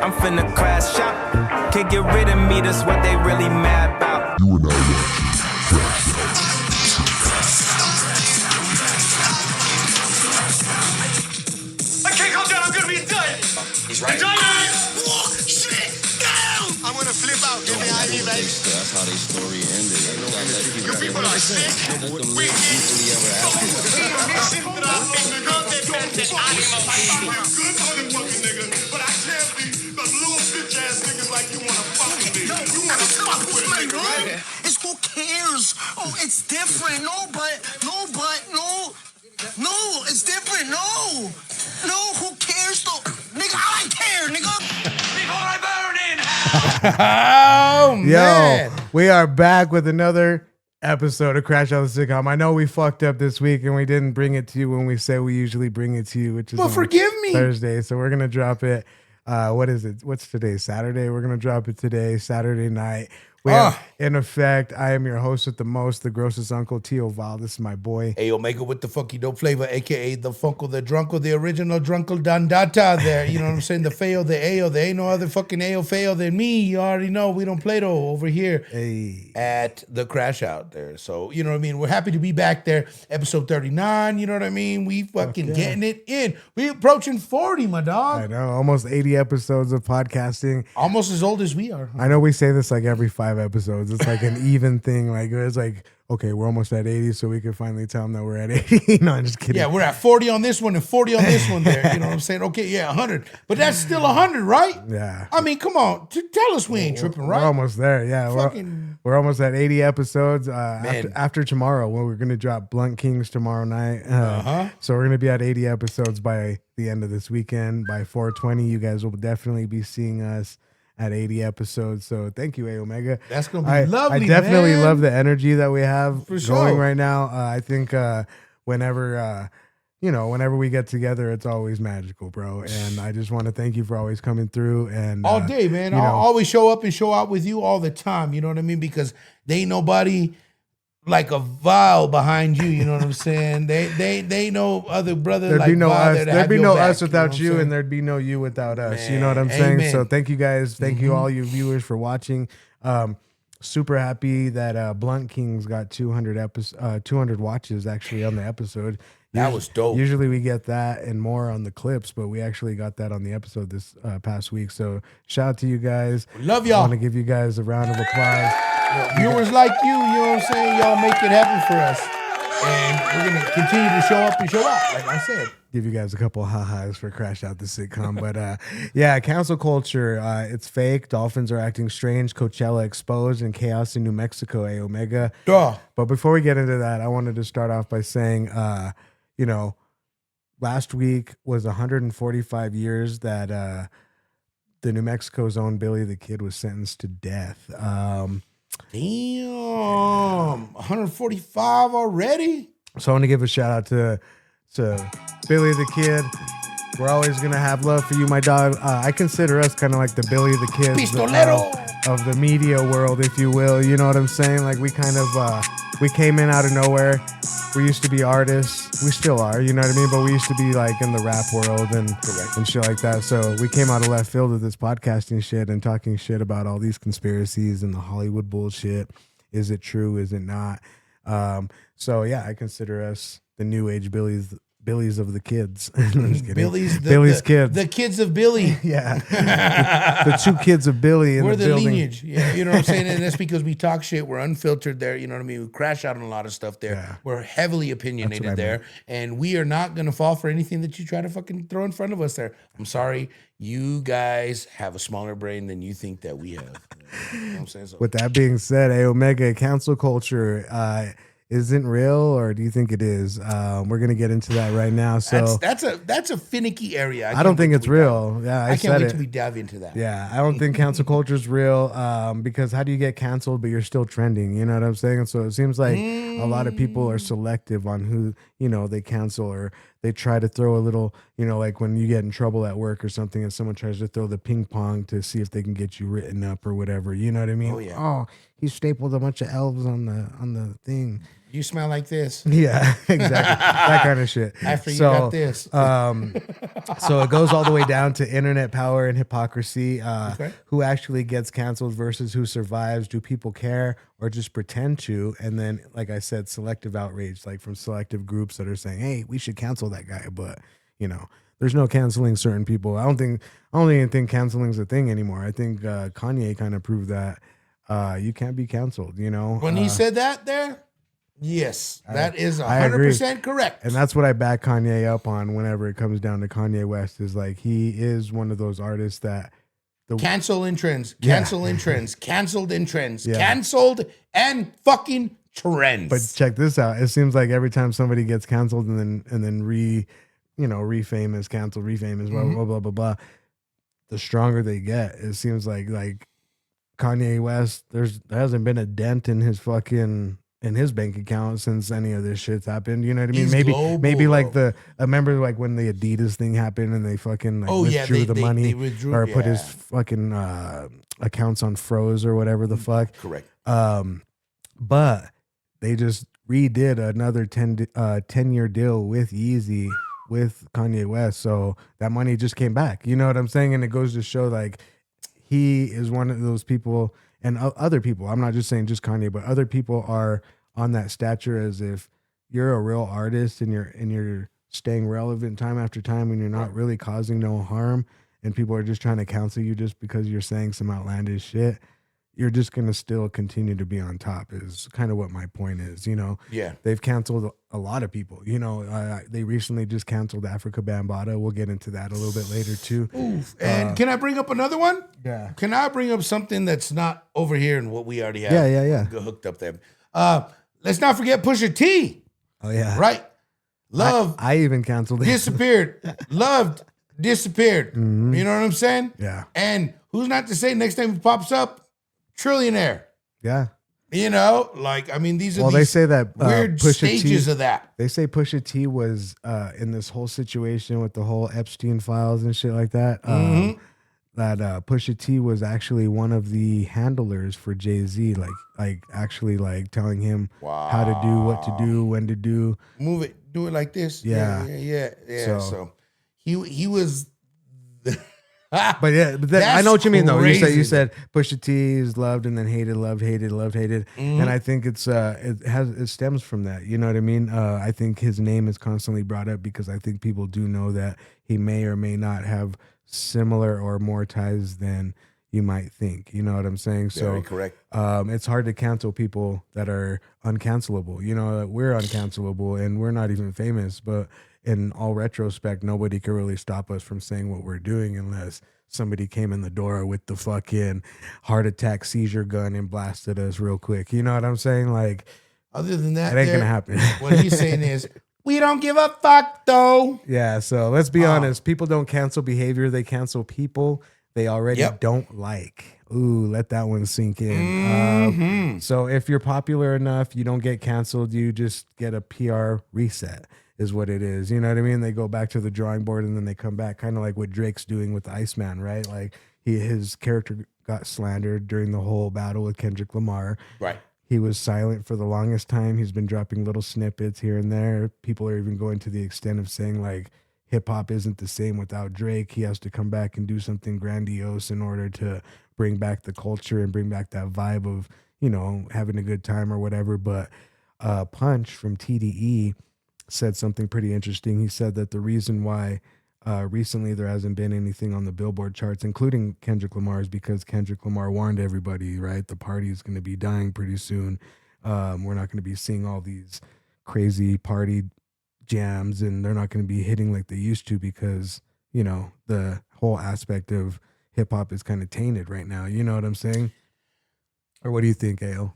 I'm finna crash out. Can't get rid of me, that's what they really mad about. You and I watching CrashOut. I can't calm down, I'm gonna be indicted. He's right. Indicted! Oh, shit! Down! I'm gonna flip out. Give me ID, baby. That's how their story ended. You people are sick. We It's who cares? Oh, it's different. No, it's different. No, who cares though? Nigga, I care, nigga. Before I burn in hell. Oh, man. Yo, we are back with another episode of Crash Out the Sitcom. I know we fucked up this week and we didn't bring it to you when we say we usually bring it to you, which is forgive me. Thursday. So we're going to drop it. What is it? What's today? Saturday. We're going to drop it today, Saturday night. We are, in effect, I am your host with the most, the grossest uncle, Tio Val. This is my boy. Hey, Omega with the funky dope flavor, a.k.a. the Funko, the Drunko, the original Drunkle Dandata there. You know what I'm saying? The Feo, the Ayo. There ain't no other fucking Ayo Feo than me. You already know we don't play though over here at the Crash Out there. So, you know what I mean? We're happy to be back there. Episode 39, you know what I mean? We fucking getting it in. We approaching 40, my dog. I know, almost 80 episodes of podcasting. Almost as old as we are. I know we say this like every 5 episodes. It's like an even thing. Like it's like, okay, we're almost at 80, so we can finally tell them that we're at 80. No, I'm just kidding. Yeah, we're at 40 on this one and 40 on this one there. You know what I'm saying? Okay, yeah, 100. But that's still 100, right? Yeah. I mean, come on. Tell us we ain't tripping, right? We're almost there. Yeah, we're almost at 80 episodes. After tomorrow, when we're going to drop Blunt Kings tomorrow night. So we're going to be at 80 episodes by the end of this weekend. By 420, you guys will definitely be seeing us at 80 episodes. So thank you, A Omega. That's going to be lovely, I definitely man. love the energy that we have going right now. I think whenever we get together, it's always magical, bro. And I just want to thank you for always coming through. And all day, man. I'll always show up and show out with you all the time. You know what I mean? Because they ain't nobody like a Val behind you, you know what I'm saying? They know other brother. There'd like be no Val us. there to There'd have be your no back, us without you, know you, and there'd be no you without us. Man, you know what I'm saying? amen. So thank you guys. Thank you all you viewers for watching. Super happy that Blunt Kings got 200 watches actually on the episode. That was dope. Usually we get that and more on the clips, but we actually got that on the episode this past week. So shout out to you guys. Love y'all. I want to give you guys a round of applause. Viewers like you know what I'm saying? Y'all make it happen for us. And we're going to continue to show up and show out, like I said. Give you guys a couple ha-has for Crash Out the Sitcom. But yeah, cancel culture, it's fake. Dolphins are acting strange. Coachella exposed and chaos in New Mexico, A Omega. Duh. But before we get into that, I wanted to start off by saying, last week was 145 years that the New Mexico's own Billy the Kid was sentenced to death. Damn. 145 already? So I want to give a shout out to Billy the Kid. We're always going to have love for you, my dog. I consider us kind of like the Billy the Kid of the media world, if you will. You know what I'm saying? Like we kind of, we came in out of nowhere. We used to be artists. We still are, you know what I mean? But we used to be like in the rap world and shit like that. So we came out of left field with this podcasting shit and talking shit about all these conspiracies and the Hollywood bullshit. Is it true? Is it not? So yeah, I consider us the new age Billies of the kids. I'm just kidding. Billy's kids. The kids of Billy. Yeah. the 2 kids of Billy in We're the the building. lineage. Yeah, you know what I'm saying? And that's because we talk shit. We're unfiltered there. You know what I mean? We crash out on a lot of stuff there. Yeah. We're heavily opinionated there. And we are not going to fall for anything that you try to fucking throw in front of us there. I'm sorry. You guys have a smaller brain than you think that we have. You know what I'm saying? So, With that being said, A Omega, cancel culture isn't real, or do you think it is? We're gonna get into that right now. So that's a finicky area. I don't think it's real. Yeah, I can't wait till we dive into that. Yeah, I don't think cancel culture is real. Because how do you get canceled but you're still trending? You know what I'm saying? So it seems like a lot of people are selective on who they cancel, or they try to throw a little, like when you get in trouble at work or something, and someone tries to throw the ping pong to see if they can get you written up or whatever. You know what I mean? Oh yeah. Oh, he stapled a bunch of elves on the thing. You smell like this. Yeah, exactly. That kind of shit. After you got this. So it goes all the way down to internet power and hypocrisy. Who actually gets canceled versus who survives? Do people care or just pretend to? And then, like I said, selective outrage, like from selective groups that are saying, "Hey, we should cancel that guy," but there's no canceling certain people. I don't even think canceling is a thing anymore. I think Kanye kind of proved that you can't be canceled. When he said that there. Yes, that is I agree. 100% correct. And that's what I back Kanye up on whenever it comes down to Kanye West is like he is one of those artists that cancel in trends, canceled in trends, canceled and fucking trends. But check this out. It seems like every time somebody gets canceled and then re-famous, canceled, re-famous, blah, blah, blah, blah, blah, the stronger they get. It seems like Kanye West, there hasn't been a dent in his bank account since any of this shit's happened. You know what I mean? He's Maybe like I remember like when the Adidas thing happened and they fucking withdrew the money they withdrew, or put his fucking accounts on froze or whatever the fuck. Correct. But they just redid another 10-year deal with Yeezy with Kanye West. So that money just came back. You know what I'm saying? And it goes to show like he is one of those people. And other people, I'm not just saying just Kanye, but other people are on that stature as if you're a real artist and you're staying relevant time after time and you're not really causing no harm and people are just trying to cancel you just because you're saying some outlandish shit. You're just going to still continue to be on top is kind of what my point is, Yeah. They've canceled a lot of people, they recently just canceled Africa Bambaataa. We'll get into that a little bit later too. Oof. And can I bring up another one? Yeah. Can I bring up something that's not over here and what we already have? Yeah. Hooked up there. Let's not forget Pusha T. Oh yeah. Right. Love. I even canceled it. Disappeared. Loved. Disappeared. Mm-hmm. You know what I'm saying? Yeah. And who's not to say next time he pops up, trillionaire. Yeah. These are they say that weird Pusha stages T, of that. They say Pusha T was in this whole situation with the whole Epstein files and shit like that. That Pusha T was actually one of the handlers for Jay-Z, like actually like telling him how to do, what to do, when to do. Move it, do it like this. Yeah. So he was. But then, I know what you mean though. Crazy. You said Pusha T is loved and then hated, loved, hated, loved, hated, and I think it stems from that. You know what I mean? I think his name is constantly brought up because I think people do know that he may or may not have similar or more ties than you might think. You know what I'm saying? Very correct. It's hard to cancel people that are uncancelable. We're uncancelable and we're not even famous, but in all retrospect, nobody could really stop us from saying what we're doing unless somebody came in the door with the fucking heart attack seizure gun and blasted us real quick. You know what I'm saying? Like, other than that, it ain't gonna happen. What he's saying is, we don't give a fuck though. Yeah, so let's be honest. People don't cancel behavior. They cancel people they already don't like. Ooh, let that one sink in. So if you're popular enough, you don't get canceled. You just get a PR reset is what it is. You know what I mean? They go back to the drawing board and then they come back, kind of like what Drake's doing with Iceman, right? Like his character got slandered during the whole battle with Kendrick Lamar. Right. He was silent for the longest time. He's been dropping little snippets here and there. People are even going to the extent of saying like hip hop isn't the same without Drake. He has to come back and do something grandiose in order to bring back the culture and bring back that vibe of, having a good time or whatever. But Punch from TDE said something pretty interesting. He said that the reason why recently there hasn't been anything on the Billboard charts, including Kendrick Lamar, is because Kendrick Lamar warned everybody, right? The party is going to be dying pretty soon. We're not going to be seeing all these crazy party jams, and they're not going to be hitting like they used to because, the whole aspect of hip hop is kind of tainted right now. You know what I'm saying? Or what do you think, AO?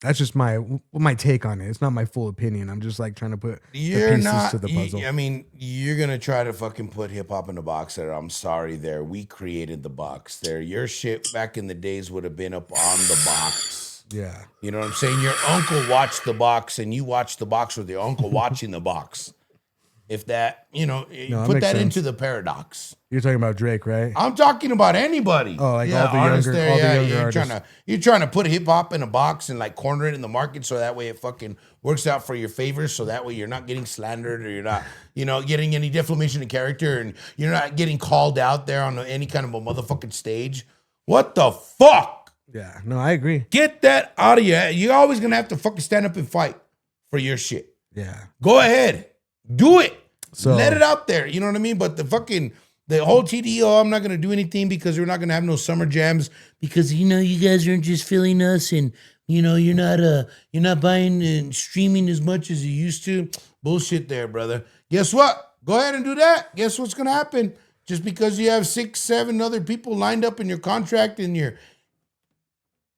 That's just my take on it. It's not my full opinion. I'm just like trying to put the pieces to the puzzle. You're going to try to fucking put hip hop in the box there. I'm sorry there. We created the box there. Your shit back in the days would have been up on the box. Yeah. You know what I'm saying? Your uncle watched the box and you watched the box with your uncle watching the box. If that, you know, No, that put makes that sense. into the paradox. You're talking about Drake, right? I'm talking about anybody. Oh, like all the artists younger- there, all the yeah, younger you're trying to put hip hop in a box and like corner it in the market so that way it fucking works out for your favor. So that way you're not getting slandered or you're not, you know, getting any defamation of character and you're not getting called out there on any kind of a motherfucking stage. What the fuck? Yeah, no, I agree. Get that out of you. You're always gonna have to fucking stand up and fight for your shit. Yeah. Go ahead, do it. So- Let it out there. You know what I mean? But the whole TDO, I'm not gonna do anything because we're not gonna have no summer jams because you know you guys aren't just feeling us and you know you're not buying and streaming as much as you used to. Bullshit there, brother. Guess what? Go ahead and do that. Guess what's gonna happen? Just because you have 6, 7 other people lined up in your contract and you're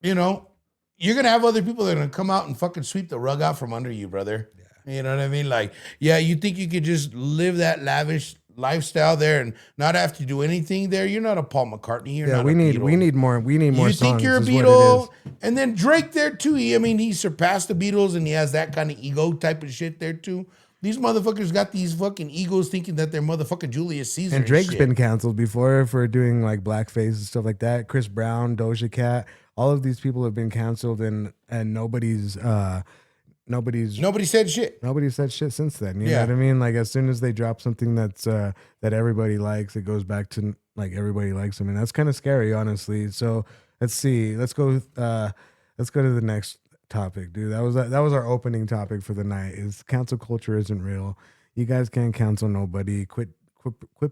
gonna have other people that are gonna come out and fucking sweep the rug out from under you, brother. Yeah. You know what I mean? Like, yeah, you think you could just live that lavish lifestyle there and not have to do anything there? You're not a Paul McCartney. You're not we a need Beatle. more You songs. think you're a is what it Beatle? is. And then Drake there too. He surpassed the Beatles and he has that kind of ego type of shit there too. These motherfuckers got these fucking egos thinking that they're motherfucking Julius Caesar. And Drake's shit. been canceled before for doing like blackface and stuff like that. Chris Brown, Doja Cat, all of these people have been canceled and nobody said shit. Nobody said shit since then. You Yeah. know what I mean? Like as soon as they drop something that's that everybody likes, it goes back to like everybody likes them, and that's kind of scary, honestly. So let's see. Let's go to the next topic, dude. That was our opening topic for the night. Is cancel culture isn't real. You guys can't cancel nobody. Quit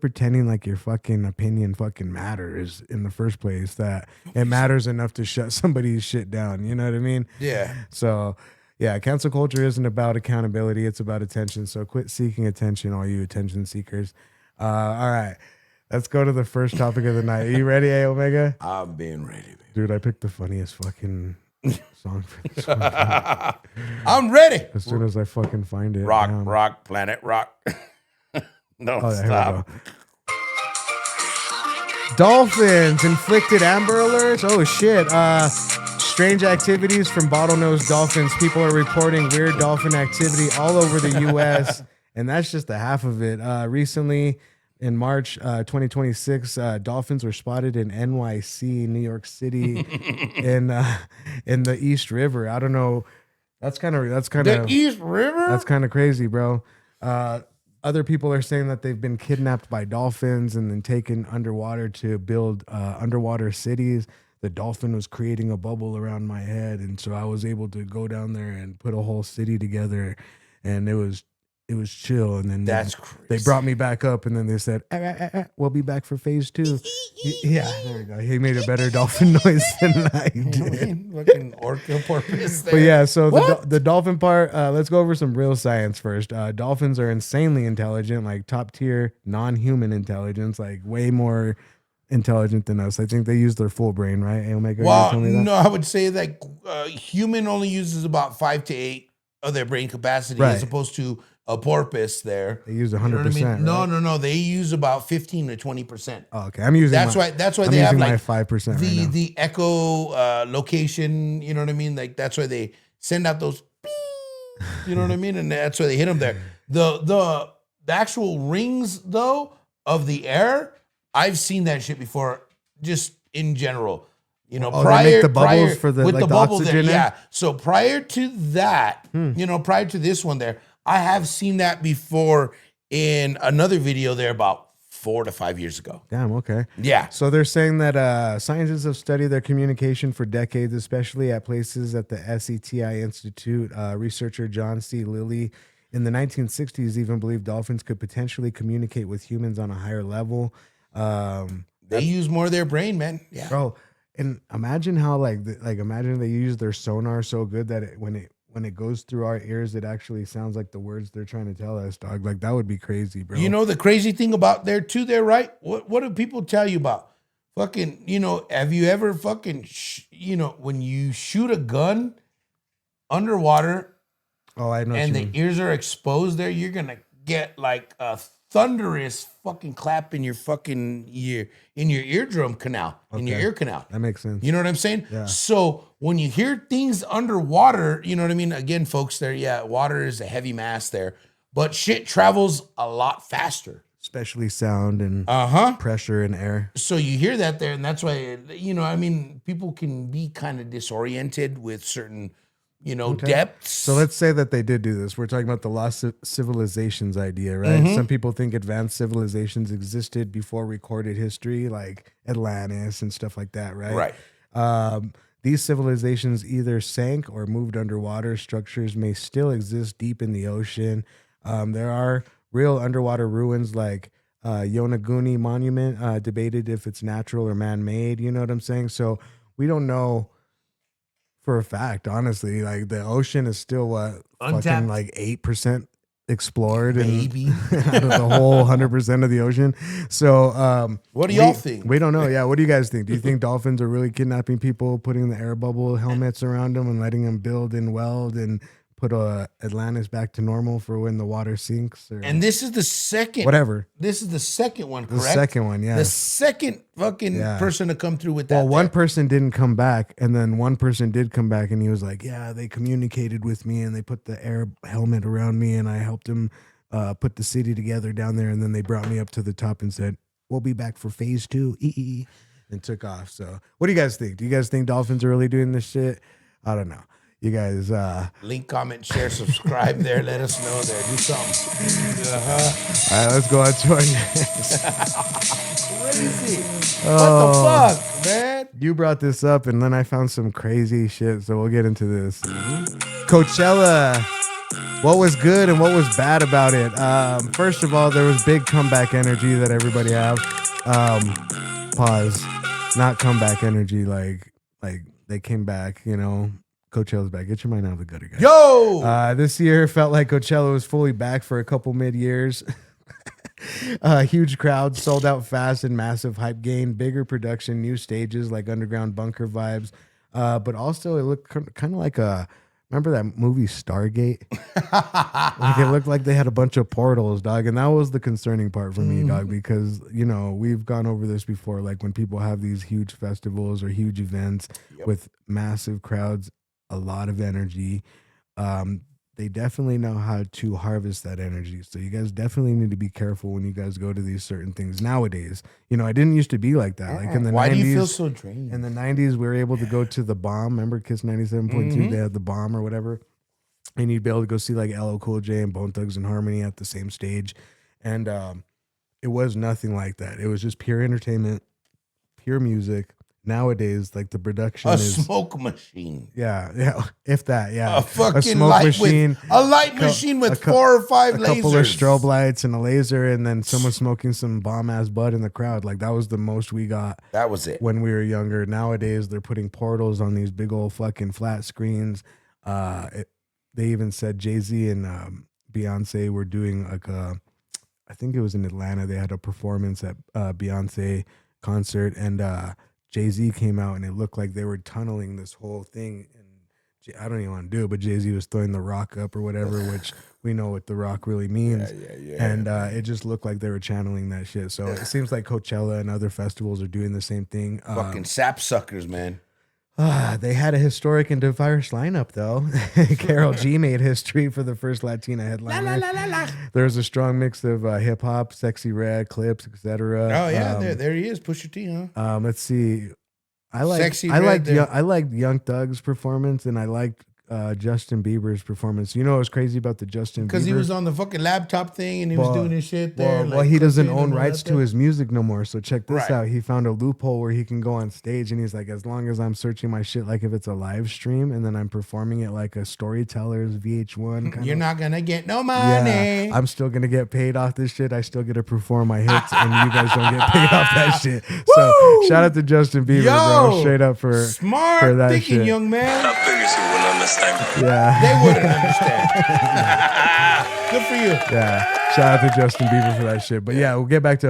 pretending like your fucking opinion fucking matters in the first place. That it matters enough to shut somebody's shit down. You know what I mean? Yeah. So, yeah, cancel culture isn't about accountability. It's about attention. So quit seeking attention, all you attention seekers. All right. Let's go to the first topic of the night. Are you ready, A Omega? I've been ready, baby. Dude, I picked the funniest fucking song for this one. I'm ready. As soon as I fucking find it. Rock, Damn. rock, planet, rock. No, Oh, yeah, here we stop. go. Dolphins inflicted Amber Alerts. Oh, shit. Strange activities from bottlenose dolphins. People are reporting weird dolphin activity all over the U.S., and that's just the half of it. Recently, in March 2026, dolphins were spotted in NYC, New York City, in the East River. I don't know. That's kind of The East River? that's kind of crazy, bro. Other people are saying that they've been kidnapped by dolphins and then taken underwater to build underwater cities. The dolphin was creating a bubble around my head, and so I was able to go down there and put a whole city together, and it was chill. And then That's they crazy. brought me back up, and then they said, "We'll be back for phase 2." Yeah, there we go. He made a better dolphin noise than I did. Fucking orca porpoise there. But yeah, so What? the dolphin part, let's go over some real science first. Dolphins are insanely intelligent, like top tier non-human intelligence, like way more intelligent than us. I think they use their full brain, right? Omega, you Well, tell me that? no, I would say that human only uses about 5 to 8 of their brain capacity Right. as opposed to a porpoise there. They use You know what I 100%. mean? right? No. They use about 15 to 20%. Oh, okay, I'm using That's my, why I'm they have using my like 5% the right now. the echo location. You know what I mean? Like that's why they send out those. Beep, you know what I mean? And that's why they hit them there. The actual rings though of the air, I've seen that shit before. Just in general, you know, Oh, they make the bubbles for the- with like the the bubble there. oxygen in? Yeah. So prior to that, you know, prior to this one there, I have seen that before in another video there about 4 to 5 years ago. Damn, okay. Yeah. So they're saying that scientists have studied their communication for decades, especially at places at the SETI Institute. Researcher John C. Lilly in the 1960s even believed dolphins could potentially communicate with humans on a higher level. They use more of their brain, man. Yeah. Bro, and imagine how imagine they use their sonar so good that when it goes through our ears, it actually sounds like the words they're trying to tell us, dog. Like that would be crazy, bro. You know the crazy thing about there too, there, right? What do people tell you about? Fucking, you know, have you ever fucking, when you shoot a gun underwater Oh, I know. what and you the mean. ears are exposed there, you're gonna get like a thunderous fucking clap in your fucking ear, in your eardrum canal, in your Okay. ear canal. That makes sense. You know what I'm saying? Yeah. So when you hear things underwater, you know what I mean? Again, folks, there, yeah, water is a heavy mass there. but shit travels a lot faster. Especially sound and pressure and air. So you hear that there, and that's why, I mean, people can be kind of disoriented with certain, depths. So let's say that they did do this. We're talking about the lost civilizations idea, right? Some people think advanced civilizations existed before recorded history, like Atlantis and stuff like that, right? Right. These civilizations either sank or moved underwater. Structures may still exist deep in the ocean. There are real underwater ruins like Yonaguni Monument, debated if it's natural or man-made. You know what I'm saying? So we don't know for a fact, honestly. Like the ocean is still Untapped. fucking like 8% explored Maybe. and out of the whole 100% of the ocean. So What do y'all think? We don't know. Yeah, what do you guys think? Do you think dolphins are really kidnapping people, putting the air bubble helmets around them and letting them build and weld and put Atlantis back to normal for when the water sinks? Or And this is the second. whatever. This is the second one, The correct? second one, yeah. The second fucking person to come through with that. Well, one there. person didn't come back, and then one person did come back, and he was like, "Yeah, they communicated with me, and they put the air helmet around me, and I helped them put the city together down there, and then they brought me up to the top and said, we'll be back for phase 2, and took off." So, what do you guys think? Do you guys think dolphins are really doing this shit? I don't know. You guys, Link, comment, share, subscribe there. Let us know there. Do something. all right, let's go on to our next. Crazy. Oh. What the fuck, man? You brought this up, and then I found some crazy shit, so we'll get into this. Coachella. What was good and what was bad about it? First of all, there was big comeback energy that everybody have. Pause. Not comeback energy, like they came back, Coachella's back. Get your mind out of the gutter, guys. Yo! This year felt like Coachella was fully back for a couple mid-years. Huge crowds, sold out fast, and massive hype gain. Bigger production, new stages like underground bunker vibes. But also it looked kind of like remember that movie Stargate? Like it looked like they had a bunch of portals, dog. And that was the concerning part for me, dog, because, we've gone over this before. Like when people have these huge festivals or huge events with massive crowds, a lot of energy. They definitely know how to harvest that energy. So you guys definitely need to be careful when you guys go to these certain things nowadays. I didn't used to be like that. Like in the 90s. Why do you feel so drained? In the 90s, we were able to go to the Bomb. Remember Kiss 97.2? They had the Bomb or whatever. And you'd be able to go see like LL Cool J and Bone Thugs and Harmony at the same stage. And it was nothing like that. It was just pure entertainment, pure music. Nowadays, like the production is smoke machine. Yeah, if that, yeah. A fucking smoke light machine. with a light machine with 4 or 5 lasers. A couple of strobe lights and a laser, and then someone smoking some bomb ass bud in the crowd. Like that was the most we got. That was it. When we were younger. Nowadays, they're putting portals on these big old fucking flat screens. They even said Jay-Z and Beyonce were doing like I think it was in Atlanta. They had a performance at Beyonce concert, and Jay-Z came out, and it looked like they were tunneling this whole thing. And I don't even want to do it, but Jay-Z was throwing the rock up or whatever, which we know what the rock really means. Yeah. And it just looked like they were channeling that shit. So it seems like Coachella and other festivals are doing the same thing. Fucking sap suckers, man. They had a historic and diverse lineup, though. Karol G made history for the first Latina headliner. There was a strong mix of hip hop, Sexy Red, Clips, etc. Oh yeah, there he is, Pusha T, huh? Let's see. I liked Young Thug's performance, and I liked Justin Bieber's performance. You know what's crazy about the Justin Bieber? Because he was on the fucking laptop thing and he was doing his shit there. Well, he doesn't own rights to his music no more. So check this out. He found a loophole where he can go on stage, and he's like, as long as I'm searching my shit like if it's a live stream, and then I'm performing it like a storyteller's VH1. You're not going to get no money. Yeah, I'm still going to get paid off this shit. I still get to perform my hits, and you guys don't get paid off that shit. So shout out to Justin Bieber, bro. Straight up for that thinking, shit. Young man. I figured you wouldn't understand. Yeah. They wouldn't understand. Good for you. Yeah. Shout out to Justin Bieber for that shit. But yeah, we'll get back to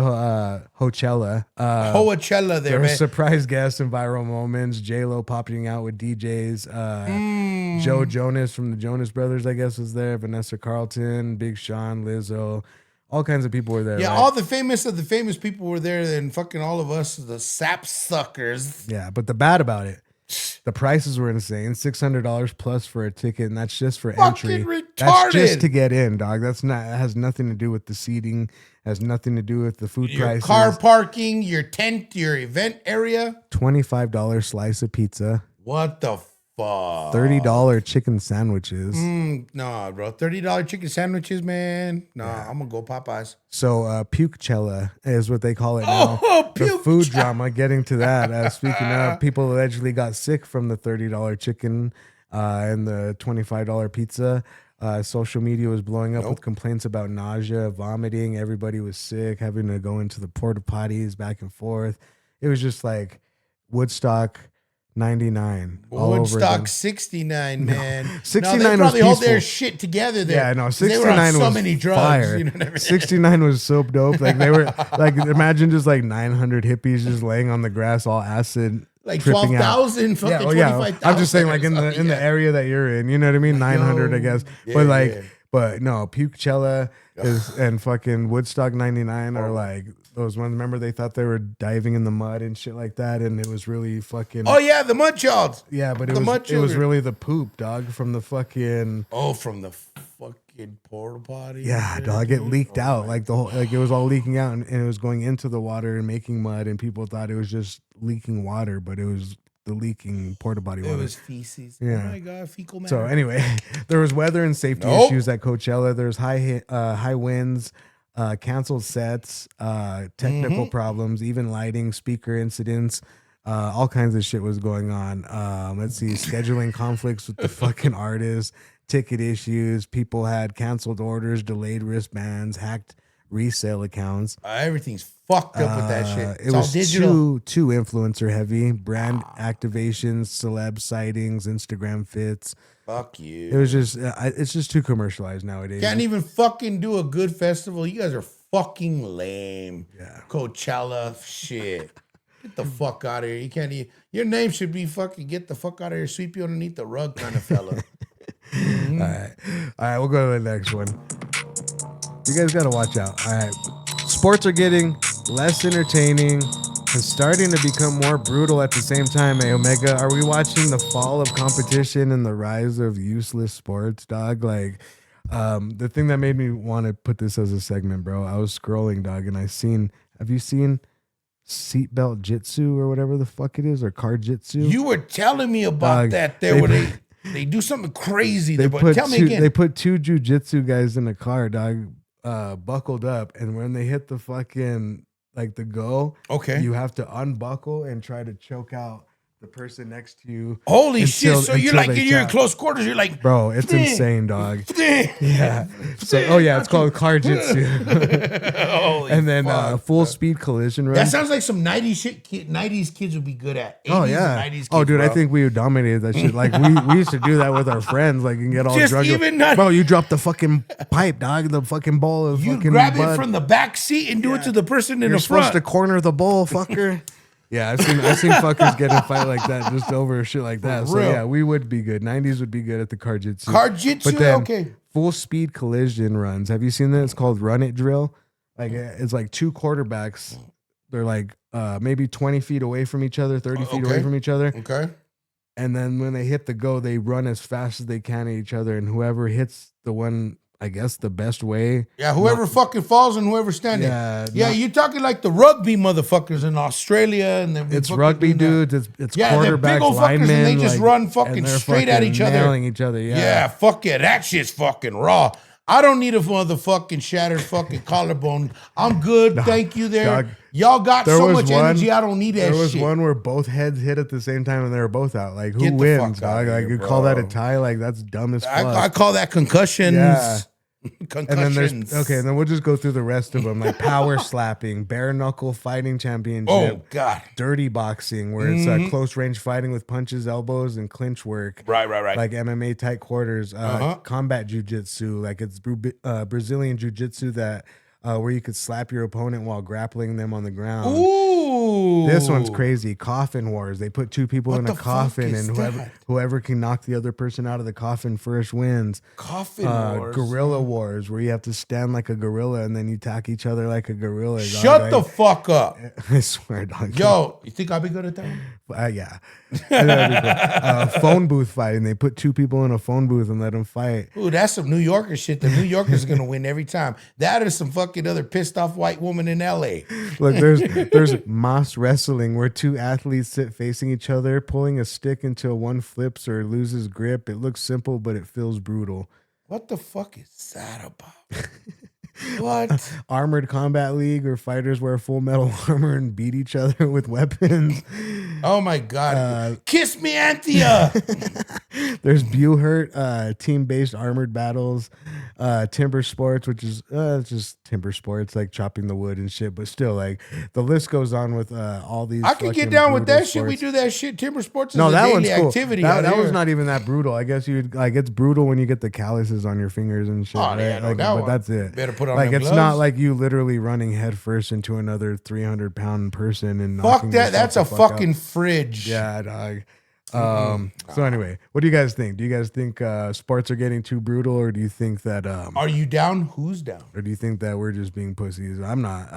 Coachella. Coachella there man. were surprise guests and viral moments. J-Lo popping out with DJs. Joe Jonas from the Jonas Brothers, I guess, was there. Vanessa Carlton, Big Sean, Lizzo. All kinds of people were there. Yeah, right? all the famous of the famous people were there, and fucking all of us, the sap suckers. Yeah, but the bad about it The prices were insane. $600 plus for a ticket, and that's just for Fucking entry. retarded. That's just to get in, dog. That's not. It has nothing to do with the seating. Has nothing to do with the food Your prices. car parking, your tent, your event area. $25 slice of pizza. What the fuck? $30 chicken sandwiches. No, bro. $30 chicken sandwiches, man. No, I'm gonna go Popeyes. So Pukechella is what they call it now. Oh, the Pukechella. food drama. Getting to that. Speaking of, people allegedly got sick from the $30 chicken and the $25 pizza. Social media was blowing up with complaints about nausea, vomiting. Everybody was sick, having to go into the porta potties back and forth. It was just like Woodstock 99. all over Woodstock again. 69, man. 69 they was probably hold peaceful. their shit together there. Yeah, no, 69 they were on so was many drugs. fire. You know what I mean? 69 was so dope. Like they were like, imagine just like 900 hippies just laying on the grass, all acid, Like tripping out. 12,000, fucking Yeah, well, yeah. 25,000. I'm just saying, like in the area that you're in, you know what I mean? 900, I guess. But like, but no, Pukechella is and fucking Woodstock 99 are like those ones. Remember, they thought they were diving in the mud and shit like that, and it was really fucking. Oh yeah, the Mudchards. Yeah, but the mud it was children. really the poop, dog, from the fucking. Oh, from the fucking porta potty. Yeah, dog, it leaked out like the whole, like it was all leaking out, and it was going into the water and making mud, and people thought it was just leaking water, but it was the leaking porta potty water. It was feces. Yeah. Oh my god, fecal matter. So anyway, there was weather and safety issues at Coachella. There's high winds, canceled sets, technical problems, even lighting, speaker incidents. All kinds of shit was going on. Let's see, scheduling conflicts with the fucking artists, ticket issues. People had canceled orders, delayed wristbands, hacked resale accounts. Everything's fucked up with that shit. It's It all was digital. too influencer heavy. Brand activations, celeb sightings, Instagram fits. Fuck you. It was just, it's just too commercialized nowadays. Can't even fucking do a good festival. You guys are fucking lame. Yeah. Coachella shit. Get the fuck out of here. You can't even. Your name should be fucking get the fuck out of here, sweep you underneath the rug kind of fella. All right, we'll go to the next one. You guys got to watch out. All right. Sports are getting less entertaining and starting to become more brutal at the same time. Hey, Omega, are we watching the fall of competition and the rise of useless sports, dog? Like, the thing that made me want to put this as a segment, bro, I was scrolling, dog, and have you seen seatbelt jitsu or whatever the fuck it is, or car jitsu? You were telling me about Dog, that there where they do something crazy there, but tell me again. They put two jujitsu guys in a car, dog, buckled up, and when they hit the fucking like the go, Okay. you have to unbuckle and try to choke out the person next to you. Holy shit. So you're like, they you're in tap. close quarters, you're like, Bro, it's insane, dog. Yeah. So, it's called car jitsu. Holy And then fuck. full speed collision run. That sounds like some 90s shit 90s kids would be good at. 80s Oh and yeah. 90s kids, Oh dude, I bro. think we dominated that shit. Like we used to do that with our friends, like and get all Just drunk. even not- Bro, you drop the fucking pipe, dog, the fucking bowl of You fucking grab bud. it from the back seat and do it to the person in You're the supposed front. to corner the bowl, fucker. Yeah, I've seen fuckers get in a fight like that just over shit like that. So real. yeah, we would be good. 90s would be good at the car jitsu. Car jitsu, But then okay. full speed collision runs. Have you seen that? It's called Run It Drill. Like it's like two quarterbacks. They're like maybe 20 feet away from each other, 30 feet away Okay. from each other. Okay. And then when they hit the go, they run as fast as they can at each other. And whoever hits the one, I guess the best way. Yeah, whoever fucking falls and whoever's standing. Yeah, Yeah, you're talking like the rugby motherfuckers in Australia and then It's rugby dudes. It's Yeah, they're big quarterbacks, old fuckers, linemen. and they just like, run fucking and they're straight at fucking each other. nailing each other. Yeah. Yeah, fuck it. That shit's fucking raw. I don't need a motherfucking shattered fucking collarbone. I'm good. Thank you there. dog. Y'all got There so was much one- energy. I don't need that There was shit. one where both heads hit at the same time and they were both out. Like, who Get the wins, fuck outta dog? Like, here, you call that a bro. tie? Like, that's dumb as fuck. I call that concussions. Yeah. Concussions. And then and then we'll just go through the rest of them, like power slapping, bare knuckle fighting championship, Oh, God. dirty boxing, where it's close range fighting with punches, elbows, and clinch work. Right. Like MMA tight quarters, combat jujitsu, like it's Brazilian jujitsu that where you could slap your opponent while grappling them on the ground. Ooh. This one's crazy. Coffin wars. They put two people in a coffin, and whoever can knock the other person out of the coffin first wins. Coffin wars. Gorilla wars, where you have to stand like a gorilla and then you attack each other like a gorilla. Shut the fuck up. I swear, dog. Yo, you think I'll be good at that? Yeah. That'd be cool. Phone booth fighting. They put two people in a phone booth and let them fight. Ooh, that's some New Yorker shit. The New Yorkers are gonna win every time. That is some fucking other pissed off white woman in LA. Look, there's moss wrestling where two athletes sit facing each other, pulling a stick until one flips or loses grip. It looks simple, but it feels brutal. What the fuck is that about? What? Armored Combat League, where fighters wear full metal armor and beat each other with weapons. Oh my God. Kiss me, Anthea. There's Buhurt, team-based armored battles. Timber sports, which is just timber sports, like chopping the wood and shit. But still, like, the list goes on with all these. I could get down with that shit. We do that shit. Timber sports is a daily activity. That was not even that brutal. I guess it's brutal when you get the calluses on your fingers and shit. Oh, right? yeah, but that's it. Better put on like, them it's gloves. not like you literally running headfirst into another 300-pound person and fuck that. That's a fucking fridge. Yeah, dog. So anyway, what do you guys think? Do you guys think sports are getting too brutal, or do you think that are you down? Who's down? Or do you think that we're just being pussies? I'm not.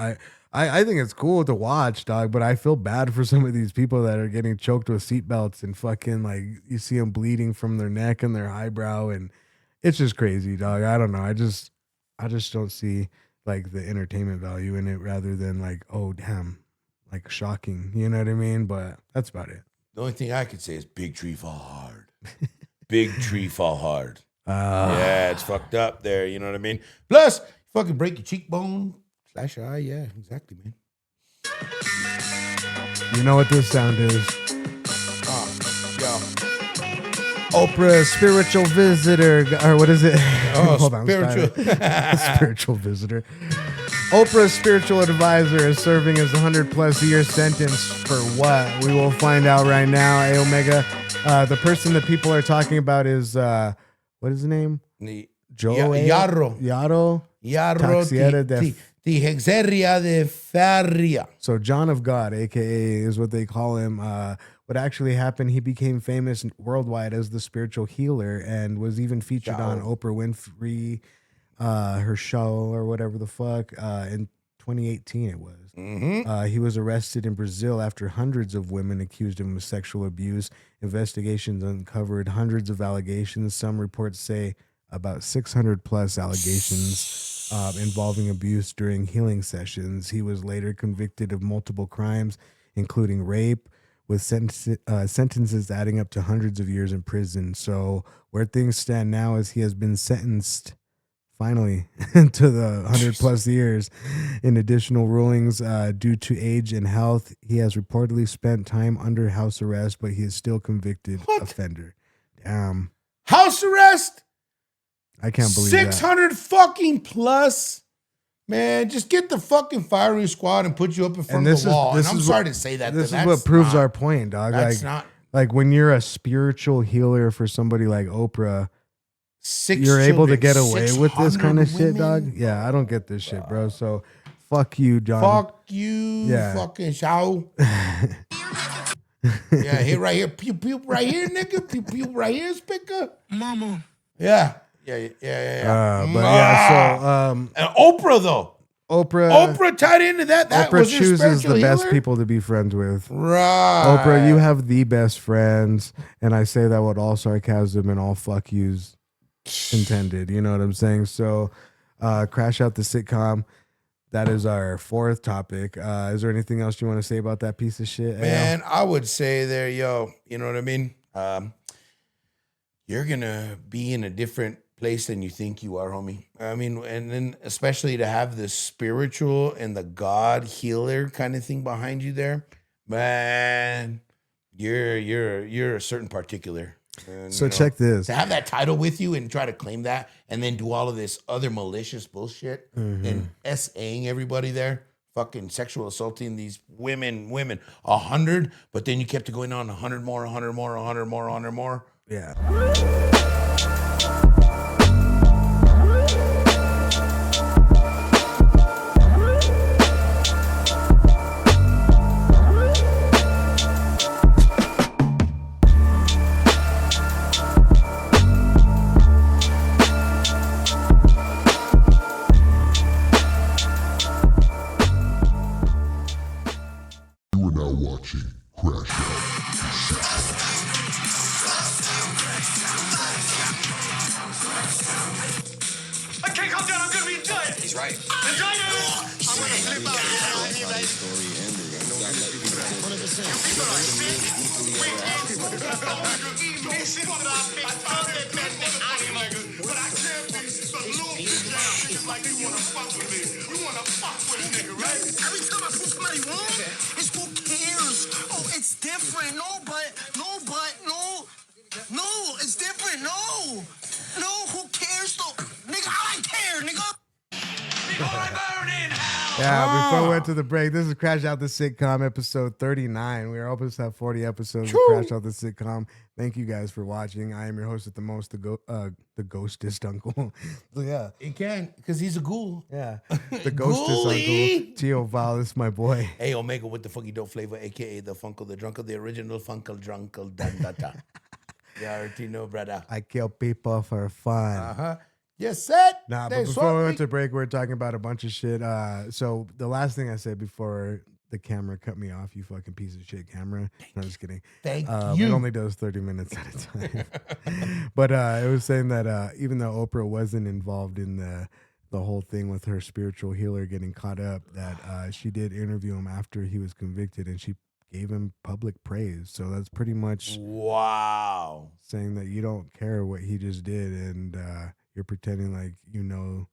I think it's cool to watch, dog, but I feel bad for some of these people that are getting choked with seatbelts and fucking, like, you see them bleeding from their neck and their eyebrow, and it's just crazy, dog. I don't know. I just don't see, like, the entertainment value in it, rather than, like, oh damn, like, shocking. You know what I mean? But that's about it. The only thing I could say is big tree fall hard. Big tree fall hard. Yeah, it's fucked up there. You know what I mean? Plus, fucking break your cheekbone, slash your eye. Yeah, exactly, man. You know what this sound is? Yeah. Oprah spiritual visitor, or what is it? Oh, Hold on, spiritual visitor. Oprah's spiritual advisor is serving as a 100+ year sentence for what? We will find out right now. A Omega. The person that people are talking about is what is his name? Yarro Taxiera de Hexeria de Feria. So John of God, aka, is what they call him. What actually happened, he became famous worldwide as the spiritual healer and was even featured on Oprah Winfrey, her show or whatever the fuck, in 2018 it was. He was arrested in Brazil after hundreds of women accused him of sexual abuse. Investigations uncovered hundreds of allegations. Some reports say about 600+ allegations involving abuse during healing sessions. He was later convicted of multiple crimes, including rape, with sentences adding up to hundreds of years in prison. So where things stand now is he has been sentenced finally to the 100+ years in additional rulings due to age and health. He has reportedly spent time under house arrest, but he is still convicted offender. Damn. House arrest? I can't believe 600 fucking plus. Man, just get the fucking firing squad and put you up in front of the wall. And I'm sorry to say that. This is what proves our point, dog. That's not. Like, when you're a spiritual healer for somebody like Oprah, you're able to get away with this kind of shit, dog. Yeah, I don't get this shit, bro. So, fuck you, John. Fuck you, fucking show. Yeah, here, right here. Pew, pew, right here, nigga. Pew, pew, right here, speaker. Mama. Yeah. But yeah, so and Oprah though. Oprah tied into that. That Oprah was her chooses the spiritual best healer? people to be friends with. Right. Oprah, you have the best friends, and I say that with all sarcasm and all fuck yous intended. You know what I'm saying? So, Crash Out the sitcom. That is our fourth topic. Is there anything else you want to say about that piece of shit? Man, I would say there, you know what I mean? You're going to be in a different place than you think you are, homie. I mean, and then especially to have the spiritual and the God healer kind of thing behind you there, man, you're a certain particular. And, so check this. To have that title with you and try to claim that and then do all of this other malicious bullshit and SAing everybody there, fucking sexual assaulting these women, 100, but then you kept it going on 100 more, 100 more, 100 more, 100 more. Yeah. I can't come down. I'm gonna be dead. He's right. I'm dying. I'm gonna flip out. That's how his story ended. You know, let people Every time I prove somebody wrong, it's who cares. Oh, it's different. No, it's different. No, who cares though? Nigga, I don't care, nigga. Before I burn in hell. Yeah, before we went to the break, this is Crash Out the Sitcom, episode 39. We are almost have 40 episodes of Crash Out the Sitcom. Thank you guys for watching. I am your host at the most, the ghostest uncle. So, yeah. He can, because he's a ghoul. Yeah. The ghostest uncle. Tio Val is my boy. Hey, Omega with the funky dope flavor, a.k.a. the Funkle, the Drunkle, the original Funkle, Drunkle, Dandata. You already know, brother. I kill people for fun. Uh-huh. Yes, sir. Nah, but before we went to break, we were talking about a bunch of shit. So the last thing I said before the camera cut me off, you fucking piece of shit camera. No, I'm just kidding. Thank It you. only does 30 minutes at a time. But it was saying that even though Oprah wasn't involved in the whole thing with her spiritual healer getting caught up, that she did interview him after he was convicted, and she gave him public praise. So that's pretty much Wow. saying that you don't care what he just did, and you're pretending like you know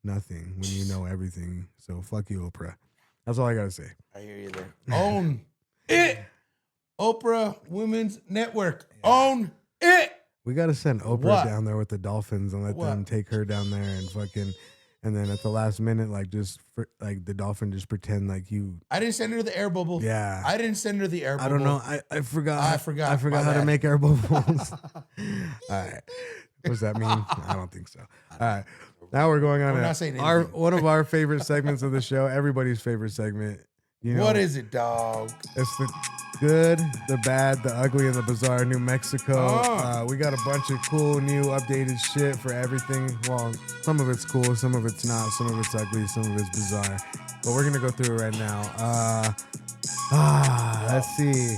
nothing when you know everything. So fuck you, Oprah. That's all I gotta say. I hear you there. Own it. Oprah Women's Network. Own it. We gotta send Oprah What? down there with the Dolphins and let What? them take her down there and fucking, and then at the last minute, like like the Dolphin just pretend like you. I didn't send her the air bubble. Yeah. I didn't send her the air bubble. I don't know. I forgot. I forgot. I forgot My how to bad. make air bubbles. All right. What does that mean? I don't think so. All right. Now we're going on We're not saying our anything. one of our favorite segments of the show. Everybody's favorite segment. You know, What is it, dog? It's the good, the bad, the ugly, and the bizarre New Mexico. We got a bunch of cool, new, updated shit for everything. Well, some of it's cool, some of it's not, some of it's ugly, some of it's bizarre. But we're gonna go through it right now. Let's see.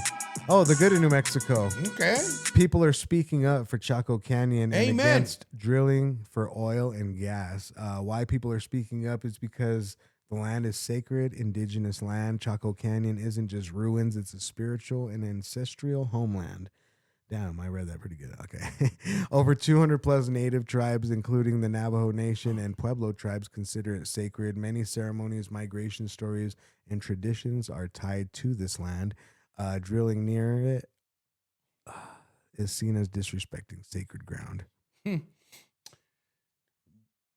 Oh, the good in New Mexico. Okay. People are speaking up for Chaco Canyon and Amen. against drilling for oil and gas. Why people are speaking up is because the land is sacred, indigenous land. Chaco Canyon isn't just ruins, it's a spiritual and ancestral homeland. Damn, I read that pretty good. Okay. Over 200 plus native tribes, including the Navajo Nation and Pueblo tribes, consider it sacred. Many ceremonies, migration stories, and traditions are tied to this land. Drilling near it is seen as disrespecting sacred ground.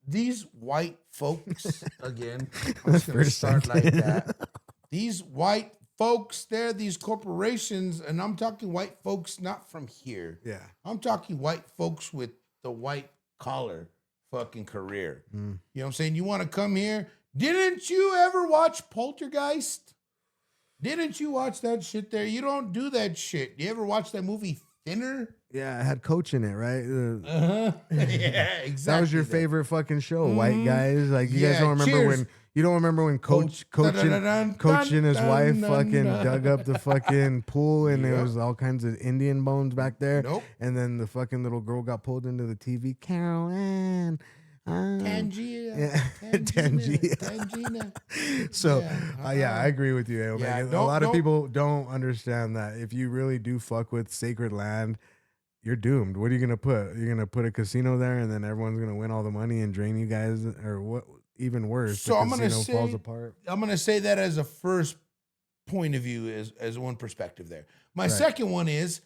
These white folks, again, I'm just going to For a start like second. that. These white folks, they're these corporations, and I'm talking white folks not from here. Yeah. I'm talking white folks with the white collar fucking career. You know what I'm saying? You want to come here? Didn't you ever watch Poltergeist? Didn't you watch that shit there? You don't do that shit. You ever watch that movie Thinner? Yeah, it had Coach in it, right? Yeah, exactly. That was your favorite fucking show, white guys. Like you guys Yeah, don't remember cheers. when you don't remember when Coach and his wife fucking dug up the fucking pool and there Yep. was all kinds of Indian bones back there. Nope. And then the fucking little girl got pulled into the TV. Carol Ann. Tangia. Yeah, Tangia. Tangina. So, Yeah, I agree with you. Yeah, Megan. A don't- lot of don't- people don't understand that if you really do fuck with sacred land, you're doomed. What are you gonna put? You're gonna put a casino there, and then everyone's gonna win all the money and drain you guys, or what? Even worse, So the I'm gonna casino falls say- apart. I'm gonna say that as a first point of view, as one perspective there. My Right. second one is,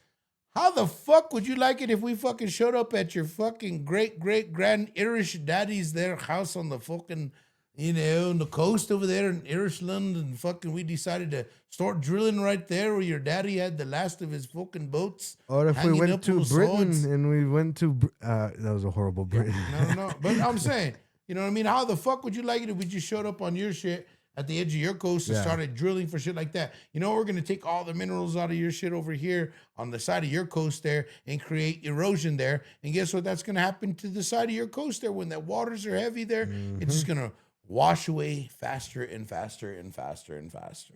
how the fuck would you like it if we fucking showed up at your fucking great grand Irish daddy's their house on the fucking, on the coast over there in Irishland, and fucking we decided to start drilling right there where your daddy had the last of his fucking boats. Or if we hanging went up to on the Britain swords. and we went to that was a horrible Britain. No. But I'm saying, you know what I mean? How the fuck would you like it if we just showed up on your shit at the edge of your coast and Yeah. started drilling for shit like that? You know, we're going to take all the minerals out of your shit over here on the side of your coast there and create erosion there. And guess what? That's going to happen to the side of your coast there. When the waters are heavy there, it's just going to wash away faster and faster and faster and faster,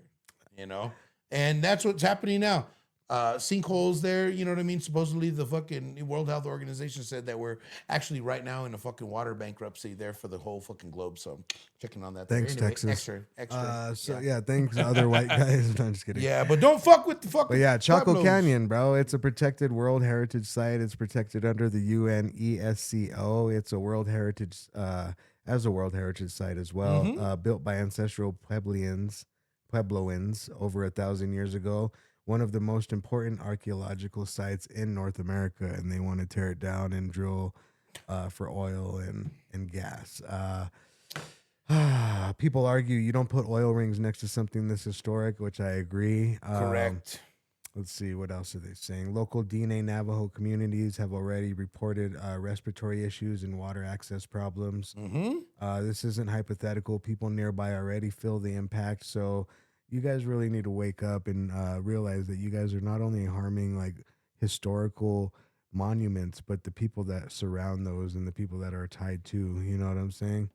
you know? And that's what's happening now. sinkholes there. You know what I mean? Supposedly the fucking World Health Organization said that we're actually right now in a fucking water bankruptcy there for the whole fucking globe. So I'm checking on that. Thanks, anyway, Texas. Extra. Yeah, thanks, other white guys. No, I'm just kidding. Yeah, but don't fuck with the fucking. But yeah, Chaco Pueblos. Canyon, bro. It's a protected World Heritage Site. It's protected under the UNESCO. It's a World Heritage, as a World Heritage Site as well. Built by ancestral Puebloans over 1,000 years ago. One of the most important archaeological sites in North America, and they want to tear it down and drill for oil and gas. People argue you don't put oil rings next to something this historic, which I agree. Correct. Let's see, what else are they saying? Local Diné Navajo communities have already reported respiratory issues and water access problems. This isn't hypothetical. People nearby already feel the impact. So you guys really need to wake up and realize that you guys are not only harming like historical monuments, but the people that surround those and the people that are tied to. You know what I'm saying?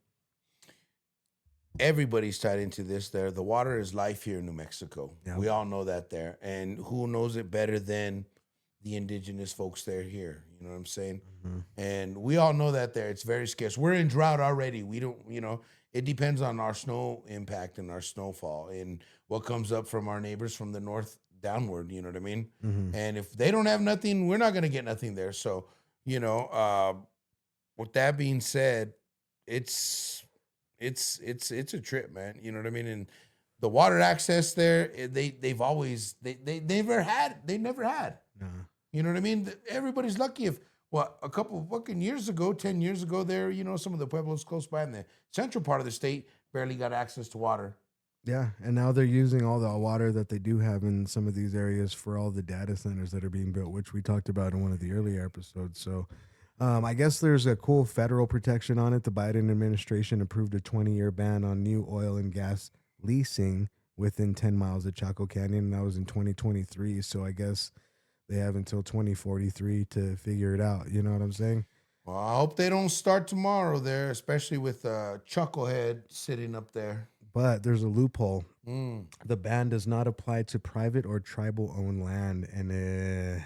Everybody's tied into this there. The water is life here in New Mexico. Yeah. We all know that there. And who knows it better than the indigenous folks there here? You know what I'm saying? And we all know that there. It's very scarce. We're in drought already. We don't, it depends on our snow impact and our snowfall and what comes up from our neighbors from the north downward. You know what I mean? And if they don't have nothing, we're not going to get nothing there. So, with that being said, it's a trip, man. You know what I mean? And the water access there, they never had. No. You know what I mean? Everybody's lucky if a couple of fucking years ago, 10 years ago, there, some of the pueblos close by in the central part of the state barely got access to water. Yeah, and now they're using all the water that they do have in some of these areas for all the data centers that are being built, which we talked about in one of the earlier episodes. So I guess there's a cool federal protection on it. The Biden administration approved a 20-year ban on new oil and gas leasing within 10 miles of Chaco Canyon, and that was in 2023. So I guess they have until 2043 to figure it out. You know what I'm saying? Well, I hope they don't start tomorrow there, especially with Chucklehead sitting up there. But there's a loophole. The ban does not apply to private or tribal-owned land, and a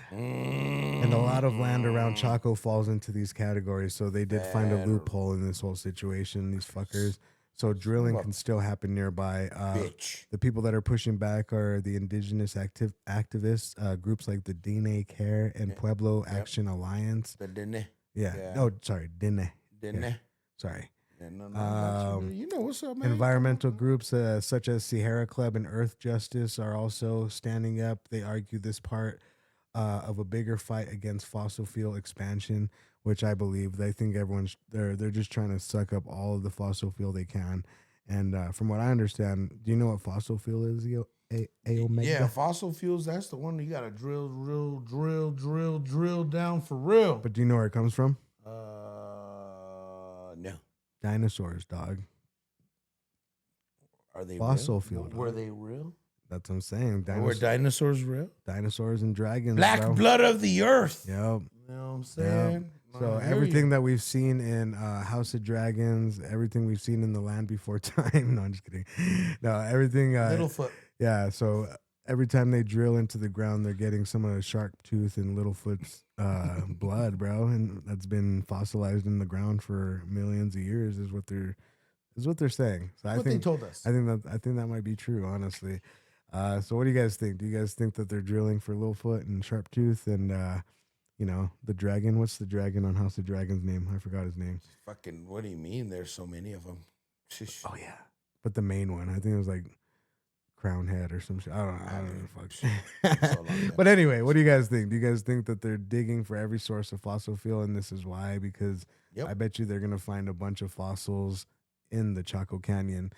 lot of land around Chaco falls into these categories. So they did find a loophole in this whole situation, these fuckers. So drilling can still happen nearby. Bitch. The people that are pushing back are the indigenous activists, groups like the Diné Care and Pueblo Action Alliance. The Diné. Yeah. No, sorry, Diné. Diné. Yeah. Sorry. Yeah, no, you know what's up, man. Environmental groups such as Sierra Club and Earth Justice are also standing up. They argue this part of a bigger fight against fossil fuel expansion, which I believe. They think they're just trying to suck up all of the fossil fuel they can. And from what I understand, do you know what fossil fuel is? Omega? Yeah, fossil fuels. That's the one you gotta drill down for real. But do you know where it comes from? No. Dinosaurs, dog. Are they fossil real? fuel? Were they real? That's what I'm saying. Were dinosaurs real? Dinosaurs and dragons. Black bro. blood of the earth. Yep. You know what I'm saying? So everything that we've seen in House of Dragons, everything we've seen in The Land Before Time. No, I'm just kidding. No, everything. Littlefoot. Yeah. So every time they drill into the ground, they're getting some of the Sharptooth and Littlefoot's blood, bro, and that's been fossilized in the ground for millions of years. Is what they're saying. So What they told us. I think that might be true, honestly. So what do you guys think? Do you guys think that they're drilling for Littlefoot and Sharptooth and the dragon? What's the dragon on House of Dragons' name? I forgot his name. Fucking, what do you mean? There's so many of them. Oh yeah, but the main one, I think it was like Crown Head or some shit. I don't know. Fuck. So long, yeah. But anyway, what do you guys think? Do you guys think that they're digging for every source of fossil fuel, and this is why? Because I bet you they're gonna find a bunch of fossils in the Chaco Canyon,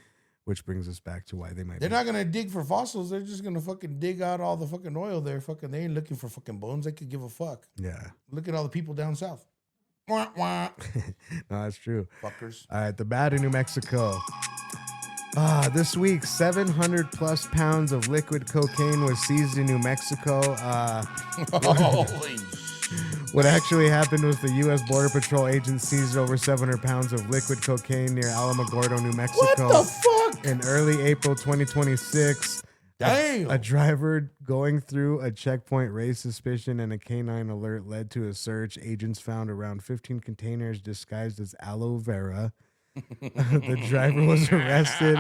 which brings us back to why they might. They're not gonna dig for fossils. They're just gonna fucking dig out all the fucking oil there. Fucking, they ain't looking for fucking bones. They could give a fuck. Yeah. Look at all the people down south. Wah, wah. No, that's true. Fuckers. All right, the bad in New Mexico. This week, 700 plus pounds of liquid cocaine was seized in New Mexico. Holy What actually happened was the U.S. Border Patrol agents seized over 700 pounds of liquid cocaine near Alamogordo, New Mexico. What the fuck? In early April 2026. Damn. A driver going through a checkpoint raised suspicion and a canine alert led to a search. Agents found around 15 containers disguised as aloe vera. The driver was arrested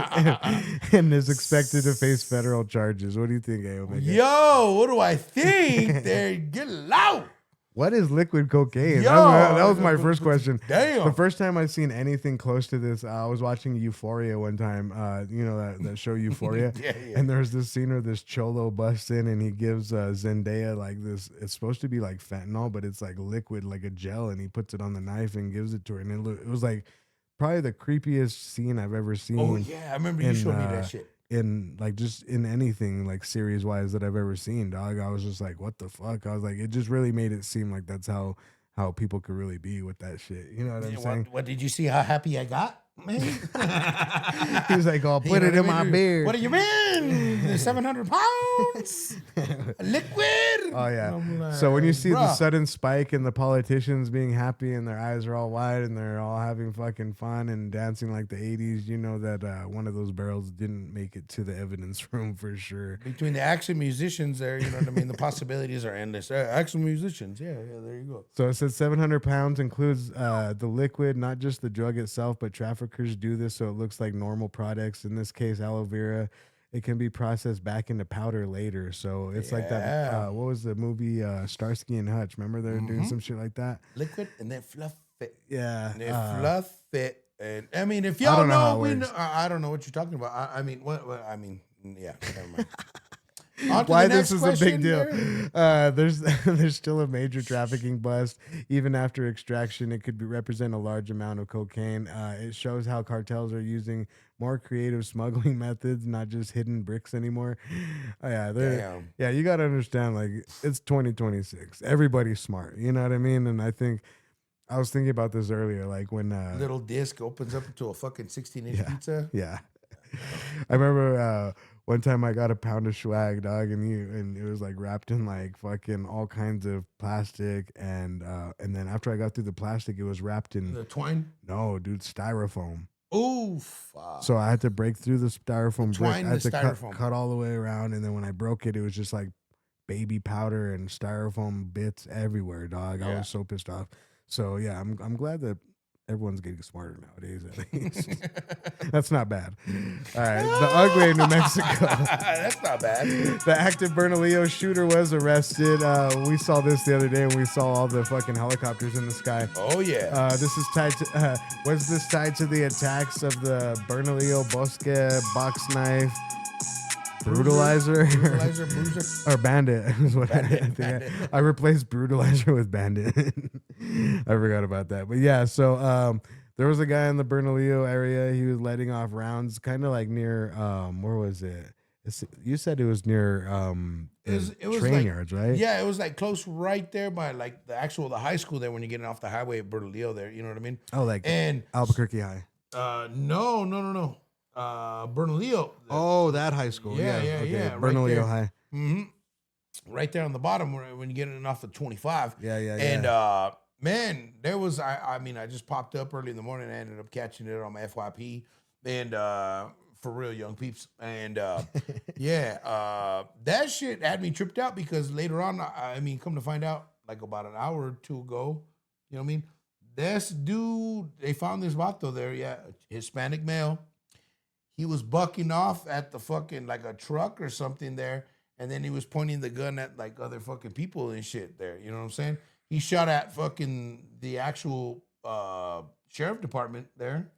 and is expected to face federal charges. What do you think, Omega? Yo, what do I think? There, get loud. What is liquid cocaine? Yo, that was my first question. Damn. The first time I've seen anything close to this, I was watching Euphoria one time. You know that show Euphoria? Yeah. And there's this scene where this cholo busts in and he gives Zendaya like this. It's supposed to be like fentanyl, but it's like liquid, like a gel. And he puts it on the knife and gives it to her. And it was like probably the creepiest scene I've ever seen. Oh, yeah. I remember you showed me that shit. In like just in anything like series wise that I've ever seen, dog. I was just like, what the fuck? I was like, it just really made it seem like that's how people could really be with that shit. You know what I'm saying? What did you see how happy I got? Man. He was like, "Oh, put it in my beard." What do you mean? 700 pounds? Liquid? Oh yeah. Like, So when you see the bruh. sudden spike and the politicians being happy and their eyes are all wide and they're all having fucking fun and dancing like the 80s, you know that one of those barrels didn't make it to the evidence room for sure. Between the action musicians there, you know what I mean? The possibilities are endless. Action musicians. Yeah, there you go. So it says 700 pounds includes the liquid, not just the drug itself, but traffickers do this so it looks like normal products. In this case, aloe vera. It can be processed back into powder later. So it's like that. What was the movie Starsky and Hutch? Remember they're doing some shit like that? Liquid and then fluff it. Yeah. And they fluff it. And I mean, if y'all I don't know what you're talking about. I mean, I mean, yeah, never mind. Why this is a big deal. There's still a major trafficking bust. Even after extraction, it could represent a large amount of cocaine. It shows how cartels are using more creative smuggling methods, not just hidden bricks anymore. Yeah, you got to understand, like, it's 2026. Everybody's smart. You know what I mean? And I think I was thinking about this earlier, like when little disc opens up into a fucking 16-inch pizza. Yeah. I remember one time I got a pound of swag, dog, and it was like wrapped in like fucking all kinds of plastic, and then after I got through the plastic, it was wrapped in The twine? no, dude, styrofoam. Oh, fuck. So I had to break through the styrofoam brick. I twine, had the to styrofoam. cut all the way around, and then when I broke it, it was just like baby powder and styrofoam bits everywhere, dog. I was so pissed off. So yeah, I'm glad that everyone's getting smarter nowadays, at least. That's not bad. All right. The ugly in New Mexico. That's not bad. The active Bernalillo shooter was arrested. We saw this the other day when we saw all the fucking helicopters in the sky. Oh, yeah. This is tied to, was this tied to the attacks of the Bernalillo Bosque box knife brutalizer? Bruiser. Or bandit is what I think. I replaced brutalizer with bandit. I forgot about that. But yeah, so there was a guy in the Bernalillo area. He was letting off rounds kind of like near where was it? You said it was near It was train like, yards, right? Yeah, it was like close right there by like the high school there when you're getting off the highway at Bernalillo there. You know what I mean? Oh, like and Albuquerque High. No. Bernalillo. Oh, that high school. Yeah. Bernalillo right High. Mm-hmm. Right there on the bottom when you're getting off of 25. Yeah. And man, there was I mean, I just popped up early in the morning. I ended up catching it on my FYP, and for real young peeps. And that shit had me tripped out because later on, I mean, come to find out, like about an hour or two ago, you know what I mean? This dude, they found this vato there, Hispanic male. He was bucking off at the fucking, like a truck or something there, and then he was pointing the gun at like other fucking people and shit there, you know what I'm saying? He shot at fucking the actual sheriff department there.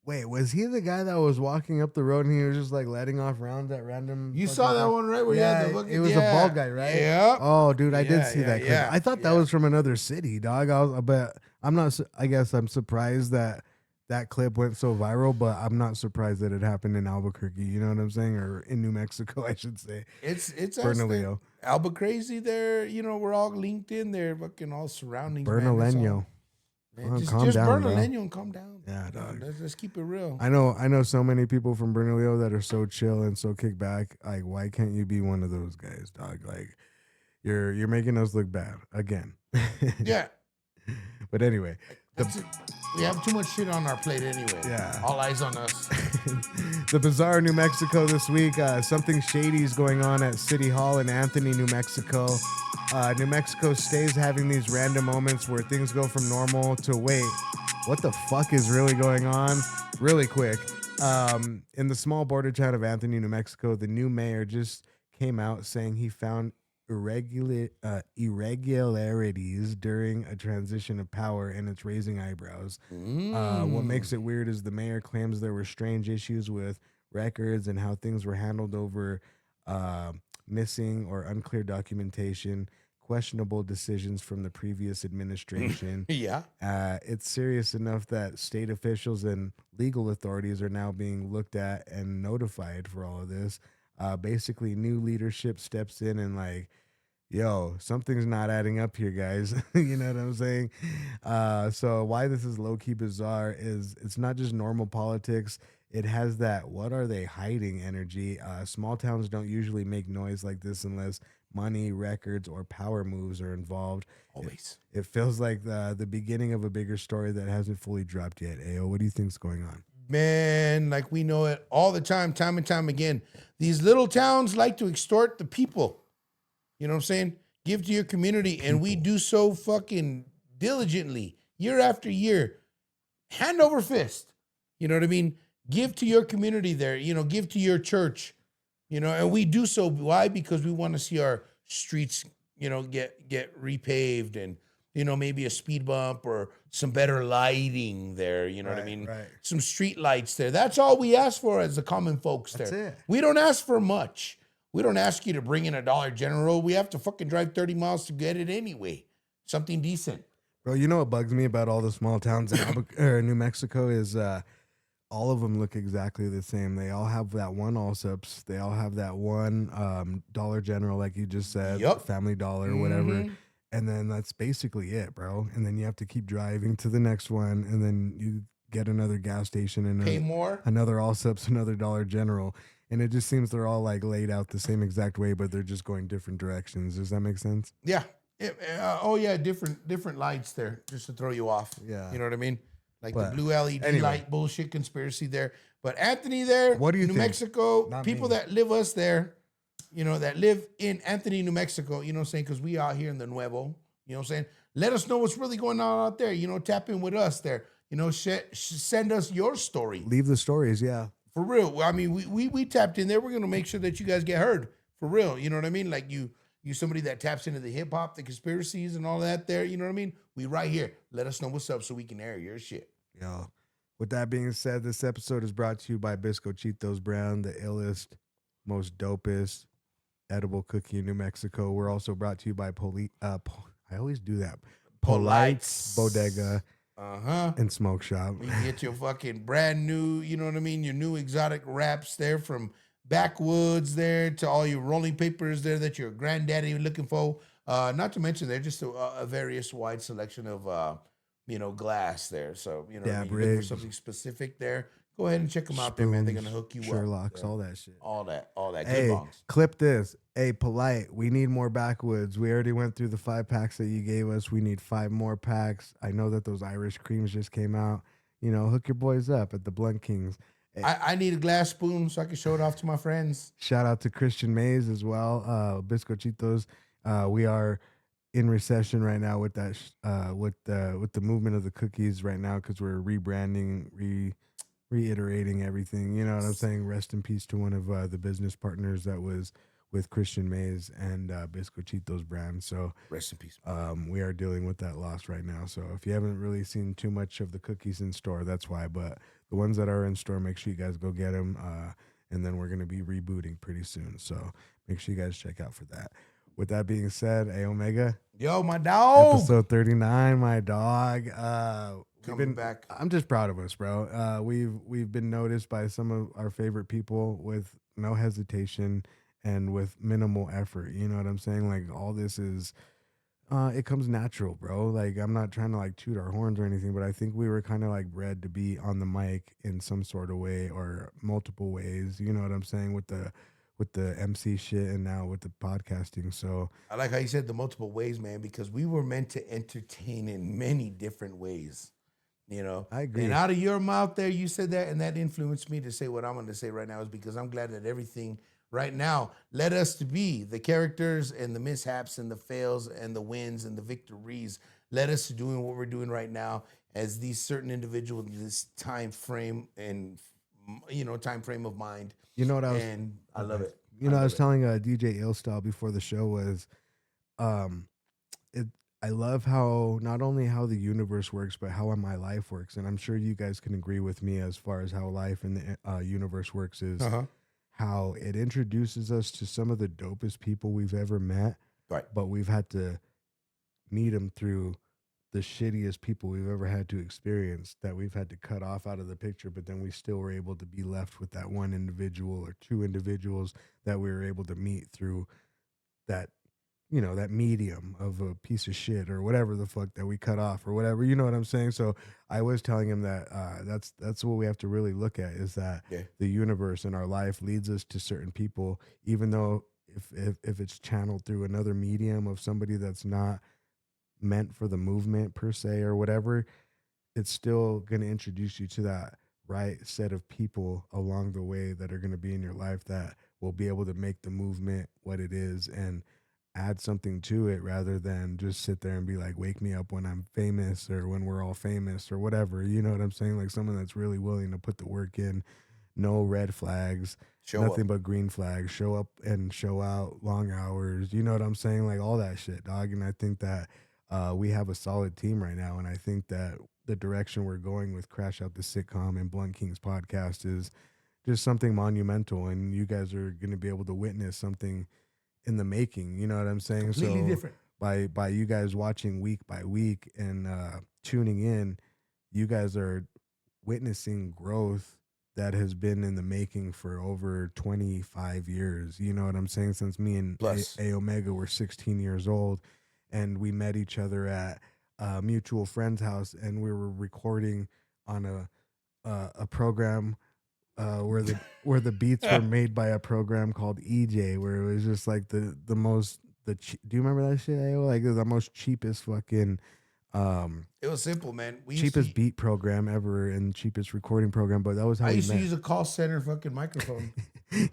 Wait, was he the guy that was walking up the road and he was just like letting off rounds at random? You saw that one, right? Where you had the fucking, it was a bald guy, right? Yeah. Oh, dude, I did see that clip. yeah, I thought that was from another city, dog. But I'm not. I guess I'm surprised that that clip went so viral. But I'm not surprised that it happened in Albuquerque. You know what I'm saying, or in New Mexico, I should say. It's Bernalillo, Albuquerque. There, you know, we're all linked in there, fucking all surrounding. Bernalillo. Just calm down, Bernalillo and calm down. Yeah, dog. Let's keep it real. I know so many people from Bernalillo that are so chill and so kick back. Like, why can't you be one of those guys, dog? Like, you're making us look bad again. Yeah. But anyway, We have too much shit on our plate anyway. Yeah. All eyes on us. The bizarre New Mexico this week. Something shady is going on at City Hall in Anthony, New Mexico. New Mexico stays having these random moments where things go from normal to wait, what the fuck is really going on? Really quick. In the small border town of Anthony, New Mexico, the new mayor just came out saying he found irregularities during a transition of power, and it's raising eyebrows. What makes it weird is the mayor claims there were strange issues with records and how things were handled over missing or unclear documentation, questionable decisions from the previous administration. Yeah. It's serious enough that state officials and legal authorities are now being looked at and notified for all of this. Basically, new leadership steps in and like, yo, something's not adding up here, guys. You know what I'm saying? So why this is low-key bizarre is it's not just normal politics. It has that what are they hiding energy. Small towns don't usually make noise like this unless money, records, or power moves are involved. Always. It feels like the beginning of a bigger story that hasn't fully dropped yet. Ayo, what do you think's going on? Man, like we know it all the time and time again. These little towns like to extort the people. You know what I'm saying? Give to your community, and we do so fucking diligently, year after year, hand over fist. You know what I mean? Give to your community there, give to your church, and we do so. Why? Because we want to see our streets, get repaved and, maybe a speed bump or some better lighting there. You know what I mean? Right. Some street lights there. That's all we ask for as the common folks there. That's it. We don't ask for much. We don't ask you to bring in a Dollar General. We have to fucking drive 30 miles to get it anyway. Something decent. Bro, you know what bugs me about all the small towns in New Mexico is all of them look exactly the same. They all have that one Allsups. They all have that one Dollar General, like you just said, Yep. Family Dollar, whatever. And then that's basically it, bro. And then you have to keep driving to the next one, and then you get another gas station and Pay more. another Allsups, another Dollar General. And it just seems they're all like laid out the same exact way, but they're just going different directions. Does that make sense? Yeah. Different lights there just to throw you off. Yeah. You know what I mean? Like But the blue LED anyway. light bullshit conspiracy there. But Anthony there, What do you New think? Mexico, Not people me. that live us there, that live in Anthony, New Mexico, you know what I'm saying? Because we out here in the Nuevo, you know what I'm saying? Let us know what's really going on out there. Tap in with us there. Send us your story. Leave the stories, yeah. For real. I mean, we tapped in there. We're gonna make sure that you guys get heard. For real. You know what I mean? Like you somebody that taps into the hip hop, the conspiracies and all that there, you know what I mean? We right here. Let us know what's up so we can air your shit. Yo. With that being said, this episode is brought to you by Biscochitos Brown, the illest, most dopest edible cookie in New Mexico. We're also brought to you by I always do that. Polite's Bodega and Smoke Shop. You can get your fucking brand new, you know what I mean? Your new exotic wraps there from backwoods there to all your rolling papers there that your granddaddy looking for. Not to mention they're just a various wide selection of glass there. So you're looking for rigs. something specific there. Go ahead and check them out there, man. They're gonna hook you Sherlock's, up. all that shit. All that. Hey, Good bongs. clip this. Hey, Polite, we need more backwoods. We already went through the 5 packs that you gave us. We need 5 more packs. I know that those Irish creams just came out. Hook your boys up at the Blunt Kings. I need a glass spoon so I can show it off to my friends. Shout out to Christian Mays as well. Biscochitos. We are in recession right now with that with the movement of the cookies right now because we're rebranding, reiterating everything. You know what I'm saying? Rest in peace to one of the business partners that was with Christian Mays and Biscochitos brand. So Rest in peace. we are dealing with that loss right now. So if you haven't really seen too much of the cookies in store, that's why. But the ones that are in store, make sure you guys go get them. And then we're going to be rebooting pretty soon. So make sure you guys check out for that. With that being said, hey, Omega. Yo, my dog. Episode 39, my dog. Coming back. I'm just proud of us, bro. We've been noticed by some of our favorite people with no hesitation and with minimal effort. You know what I'm saying? Like all this is, it comes natural, bro. Like I'm not trying to like toot our horns or anything, but I think we were kind of like bred to be on the mic in some sort of way or multiple ways. You know what I'm saying? With the MC shit and now with the podcasting. So I like how you said the multiple ways, man, because we were meant to entertain in many different ways. You know, I agree. And out of your mouth there, you said that, and that influenced me to say what I'm going to say right now is because I'm glad that everything right now led us to be the characters and the mishaps and the fails and the wins and the victories led us to doing what we're doing right now as these certain individuals in this time frame and time frame of mind. You know what I was? And I love it. I was telling DJ Illstyle before the show was, it. I love how not only how the universe works, but how my life works, and I'm sure you guys can agree with me as far as how life in the universe works is how it introduces us to some of the dopest people we've ever met, right? But we've had to meet them through the shittiest people we've ever had to experience that we've had to cut off out of the picture, but then we still were able to be left with that one individual or two individuals that we were able to meet through that, that medium of a piece of shit or whatever the fuck that we cut off or whatever, you know what I'm saying? So I was telling him that that's what we have to really look at is that the universe in our life leads us to certain people, even though if it's channeled through another medium of somebody that's not meant for the movement per se or whatever, it's still going to introduce you to that right set of people along the way that are going to be in your life that will be able to make the movement what it is and add something to it rather than just sit there and be like, wake me up when I'm famous or when we're all famous or whatever. You know what I'm saying? Like someone that's really willing to put the work in, no red flags, nothing but green flags, show up and show out, long hours. You know what I'm saying? Like all that shit, dog. And I think that we have a solid team right now. And I think that the direction we're going with Crash Out the Sitcom and Blunt Kings podcast is just something monumental. And you guys are going to be able to witness something in the making, you know what I'm saying? Completely different. By you guys watching week by week and tuning in, you guys are witnessing growth that has been in the making for over 25 years. You know what I'm saying? Since me and A Omega were 16 years old, and we met each other at a mutual friend's house, and we were recording on a program where the beats were made by a program called EJ, where it was just like do you remember that shit? Like it was the most cheapest fucking it was simple, man. Cheapest beat program ever and cheapest recording program, but that was how I we used met. to use a call center fucking microphone.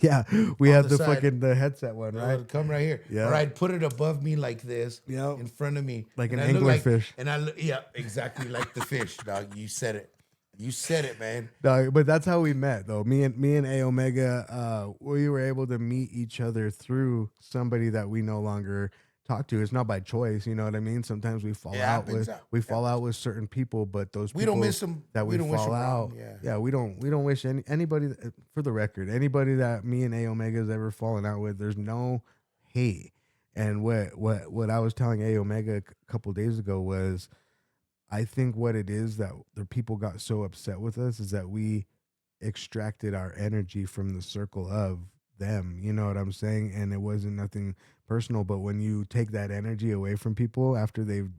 Yeah, we had the side. fucking the headset one, right? It'd come right here. Yeah. Or I'd put it above me like this, in front of me, like an and anglerfish. Yeah, exactly like the fish, dog. You said it. You said it, man. Dog, but that's how we met, though. Me and A Omega, we were able to meet each other through somebody that we no longer talk to. It's not by choice, you know what I mean? Sometimes we fall out with certain people, but those people we don't miss them that we don't wish fall them out. wrong. Yeah, we don't wish anybody. For the record, anybody that me and A Omega has ever fallen out with, there's no hate. And what I was telling A Omega a couple days ago was, I think what it is that the people got so upset with us is that we extracted our energy from the circle of them. You know what I'm saying? And it wasn't nothing personal, but when you take that energy away from people after they've,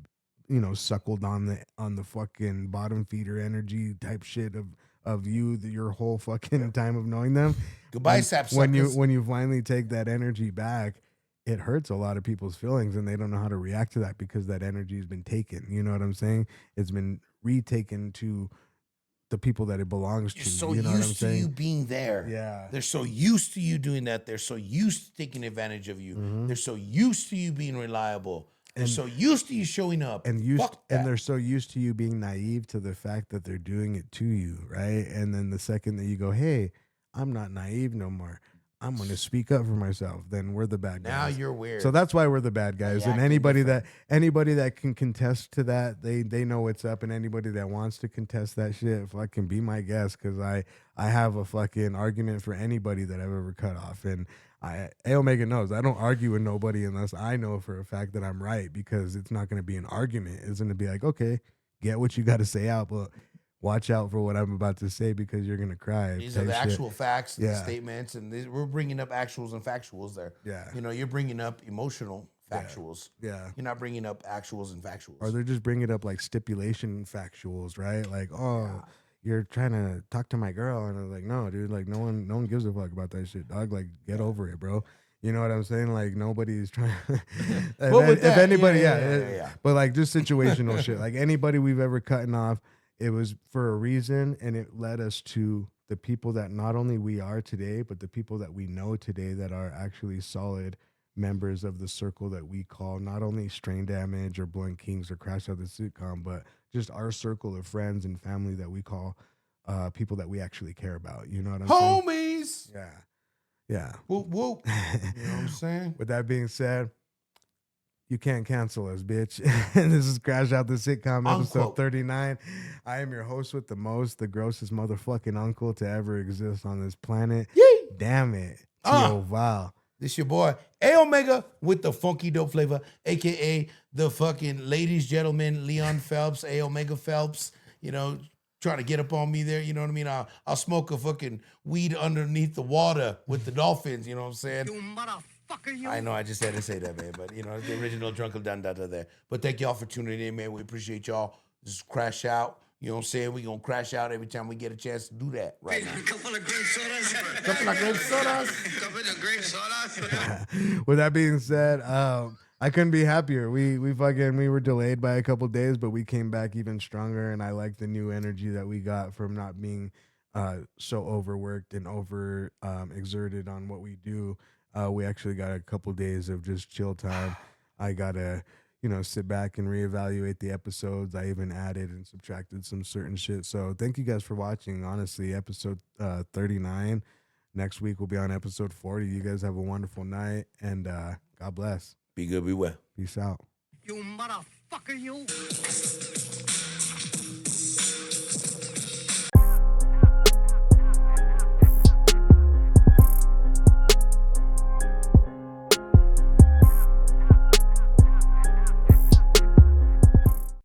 suckled on the fucking bottom feeder energy type shit of your whole fucking time of knowing them. Goodbye, sap when you finally take that energy back, it hurts a lot of people's feelings and they don't know how to react to that because that energy has been taken. You know what I'm saying? It's been retaken to the people that it belongs to. So you know what I'm used to saying? you being there. Yeah. They're so used to you doing that. They're so used to taking advantage of you. They're so used to you being reliable. They're so used to you showing up. And they're so used to you being naive to the fact that they're doing it to you, right? And then the second that you go, hey, I'm not naive no more, I'm going to speak up for myself, then we're the bad guys. Now you're weird. So that's why we're the bad guys. And anybody that can contest to that, they know what's up. And anybody that wants to contest that shit, fucking be my guest, because I have a fucking argument for anybody that I've ever cut off. And A Omega knows I don't argue with nobody unless I know for a fact that I'm right, because it's not going to be an argument. It's going to be like, okay, get what you got to say out, but watch out for what I'm about to say because you're going to cry. These are the actual facts, the Yeah. statements, and we're bringing up actuals and factuals there. Yeah. You're bringing up emotional factuals. Yeah. You're not bringing up actuals and factuals. Or they're just bringing up like stipulation factuals, right? Like, oh, you're trying to talk to my girl. And I was like, no, dude, like no one gives a fuck about that shit, dog. Like, get over it, bro. You know what I'm saying? Like, nobody's trying. If anybody, But like, just situational shit. Like, anybody we've ever cutting off, it was for a reason, and it led us to the people that not only we are today, but the people that we know today that are actually solid members of the circle that we call not only Strain Damage or Blunt Kings or Crash Out the Sitcom, but just our circle of friends and family that we call people that we actually care about. You know what I'm saying? Homies. Yeah. Yeah. Whoop, whoop. You know what I'm saying? With that being said, you can't cancel us, bitch. This is Crash Out the Sitcom, episode Unquote. 39. I am your host with the most, the grossest motherfucking uncle to ever exist on this planet. Yee. Damn it. T.O. Val. This your boy, A Omega with the funky dope flavor, a.k.a. the fucking ladies, gentlemen, Leon Phelps, A Omega Phelps, you know, trying to get up on me there, you know what I mean? I'll smoke a fucking weed underneath the water with the Dolphins, you know what I'm saying? You motherfucker, you. I know I just had to say that, man, but, you know, the original Drunkle Dun Dun Dun there. But thank y'all for tuning in, man. We appreciate y'all. This is Crash Out. You know what I'm saying? We're going to crash out every time we get a chance to do that right now. A couple of grape sodas. Couple of grape sodas. Couple of grape sodas. With that being said, I couldn't be happier. We were delayed by a couple days, but we came back even stronger, and I like the new energy that we got from not being so overworked and over exerted on what we do. We actually got a couple days of just chill time. I gotta, sit back and reevaluate the episodes. I even added and subtracted some certain shit. So thank you guys for watching. Honestly, episode 39. Next week we'll be on episode 40. You guys have a wonderful night, and God bless. Be good, be well. Peace out. You motherfucker, you.